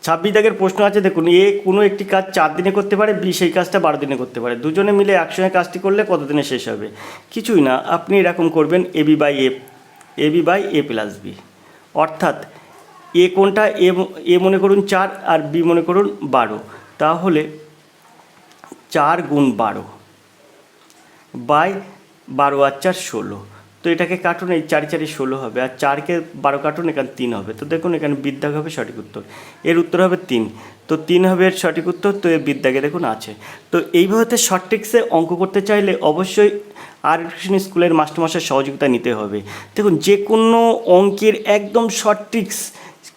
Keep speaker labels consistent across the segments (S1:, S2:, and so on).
S1: 26 দাগের প্রশ্ন আছে, দেখুন এ কোনো একটি কাজ 4 দিনে করতে পারে, বি সেই কাজটা 12 দিনে করতে পারে। দুজনে মিলে একসঙ্গে কাজটি করলে কত দিনে শেষ হবে? কিছুই না, আপনি এরকম করবেন AB by A plus B. অর্থাৎ এ কোনটা, এ মনে করুন 4 আর বি মনে করুন 12, তাহলে 4 গুণ 12 বাই 12 আর 4 16। তো এটাকে কাটুন, এই 4 4 16 হবে, আর 4কে 12 কাটুন, এখানে 3 হবে। তো দেখুন এখানে বিদ্যাগ হবে সঠিক উত্তর, এর উত্তর হবে 3। তো 3 হবে এর সঠিক উত্তর, তো এর বিদ্যাগে দেখুন আছে। তো এইভাবে শর্ট ট্রিক্সে অঙ্ক করতে চাইলে অবশ্যই আর এডুকেশন স্কুলের মাস্টারমশাইয়ের সহযোগিতা নিতে হবে। দেখুন যে কোনো অঙ্কের একদম শর্ট ট্রিক্স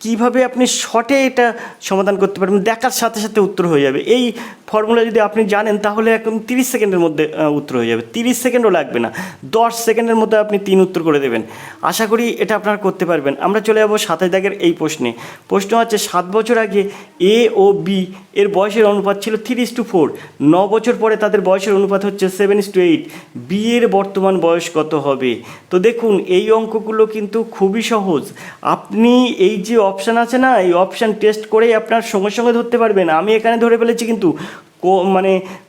S1: কীভাবে আপনি শর্টে এটা সমাধান করতে পারবেন, দেখার সাথে সাথে উত্তর হয়ে যাবে। এই ফর্মুলা যদি আপনি জানেন তাহলে একদম 30 সেকেন্ডের মধ্যে উত্তর হয়ে যাবে, 30 সেকেন্ডও লাগবে না, 10 সেকেন্ডের মধ্যে আপনি 3 উত্তর করে দেবেন। আশা করি এটা আপনারা করতে পারবেন। আমরা চলে যাবো 27 দাগের এই প্রশ্নে। প্রশ্ন হচ্ছে 7 বছর আগে এ ও বি এর বয়সের অনুপাত ছিল 3:4, 9 বছর পরে তাদের বয়সের অনুপাত হচ্ছে 7:8, বি এর বর্তমান বয়স কত হবে? তো দেখুন এই অঙ্কগুলো কিন্তু খুবই সহজ। আপনি এই যে অপশান আছে না, এই অপশান টেস্ট করেই আপনার সঙ্গে সঙ্গে ধরতে পারবেন। আমি এখানে ধরে ফেলেছি, কিন্তু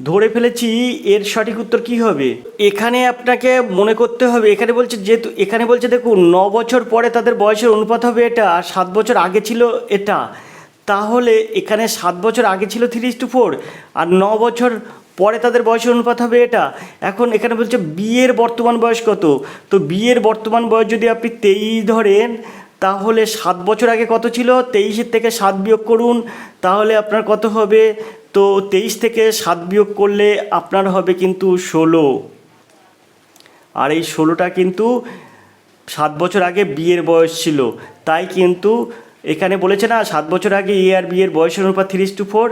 S1: ধরে ফেলেছি এর সঠিক উত্তর কী হবে। এখানে আপনাকে মনে করতে হবে, এখানে বলছে যেহেতু এখানে বলছে দেখুন 9 বছর পরে তাদের বয়সের অনুপাত হবে এটা, আর 7 বছর আগে ছিল এটা। তাহলে এখানে 7 বছর আগে ছিল 3:4, আর 9 বছর পরে তাদের বয়সের অনুপাত হবে এটা। এখন এখানে বলছে বিয়ের বর্তমান বয়স কত, তো বিয়ের বর্তমান বয়স যদি আপনি 23 ধরেন, তাহলে 7 বছর আগে কত ছিল, 23 থেকে 7 বিয়োগ করুন, তাহলে আপনার কত হবে? তো 23 থেকে 7 বিয়োগ করলে আপনার হবে কিন্তু 16, আর এই 16টা কিন্তু 7 বছর আগে বিয়ের বয়স ছিল। তাই কিন্তু এখানে বলেছে না 7 বছর আগে এ আর বি এর বয়সের অনুপাত 3:4,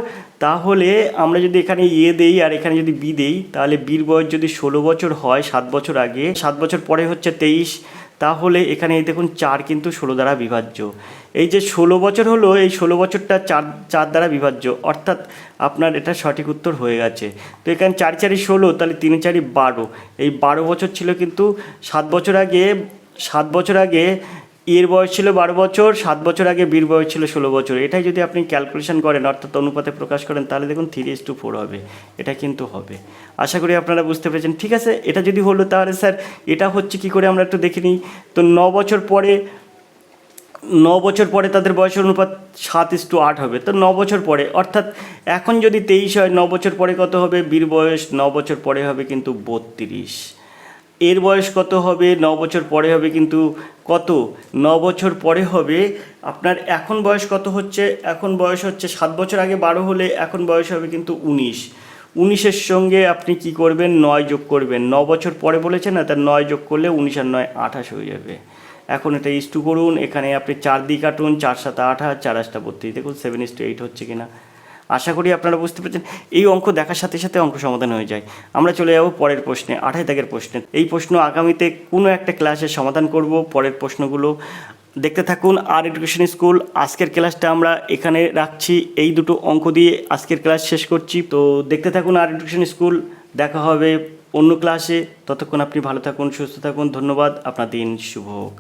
S1: তাহলে আমরা যদি এখানে এ দেই আর এখানে যদি বি দেই, তাহলে বির বয়স যদি 16 বছর হয় 7 বছর আগে, 7 বছর পরে হচ্ছে 23, তাহলে এখানে এই দেখুন 4 কিন্তু 16 দ্বারা বিভাজ্য। এই যে 16 বছর হলো, এই 16 বছরটা 4 দ্বারা বিভাজ্য, অর্থাৎ আপনার এটা সঠিক উত্তর হয়ে গেছে। তো এখানে 4 4 16, তাহলে 3 4 12, এই 12 বছর ছিল কিন্তু 7 বছর আগে। 7 বছর আগে এর বয়স ছিল 12 বছর, 7 বছর আগে বীর বয়স ছিল 16 বছর। এটাই যদি আপনি ক্যালকুলেশন করেন অর্থাৎ অনুপাতে প্রকাশ করেন, তাহলে দেখুন 3:4 হবে, এটা কিন্তু হবে। আশা করি আপনারা বুঝতে পেরেছেন। ঠিক আছে, এটা যদি হলো তাহলে স্যার এটা হচ্ছে কি করে আমরা একটু দেখে নিই। তো 9 বছর পরে তাদের বয়সের অনুপাত 7:8 হবে। তো 9 বছর পরে, অর্থাৎ এখন যদি 23 হয়, 9 বছর পরে কত হবে? বীর বয়স 9 বছর পরে হবে কিন্তু 32। এর বয়স কত হবে? 9 বছর পরে হবে কিন্তু কত? 9 বছর পরে হবে আপনার, এখন বয়স কত হচ্ছে? এখন বয়স হচ্ছে 7 বছর আগে 12 হলে এখন বয়স হবে কিন্তু 19। 19-এর সঙ্গে আপনি কি করবেন? 9 যোগ করবেন। 9 বছর পরে বলেছে না, তার 9 যোগ করলে 19 আর 9 28 হয়ে যাবে। এখন এটা ইস্টু করুন, এখানে আপনি 4 দিয়ে কাটুন, 4 7 28, 4 8 32, দেখুন 7:8 হচ্ছে কিনা। আশা করি আপনারা বুঝতে পেরেছেন। এই অঙ্ক দেখার সাথে সাথে অঙ্ক সমাধান হয়ে যায়। আমরা চলে যাব পরের প্রশ্নে, 28 দাগের প্রশ্নে। এই প্রশ্ন আগামীতে কোনো একটা ক্লাসে সমাধান করব। পরের প্রশ্নগুলো দেখতে থাকুন আর এডুকেশন স্কুল। আজকের ক্লাসটা আমরা এখানে রাখছি, এই দুটো অঙ্ক দিয়ে আজকের ক্লাস শেষ করছি। তো দেখতে থাকুন আর এডুকেশন স্কুল, দেখা হবে অন্য ক্লাসে। ততক্ষণ আপনি ভালো থাকুন, সুস্থ থাকুন। ধন্যবাদ, আপনার দিন শুভ হোক।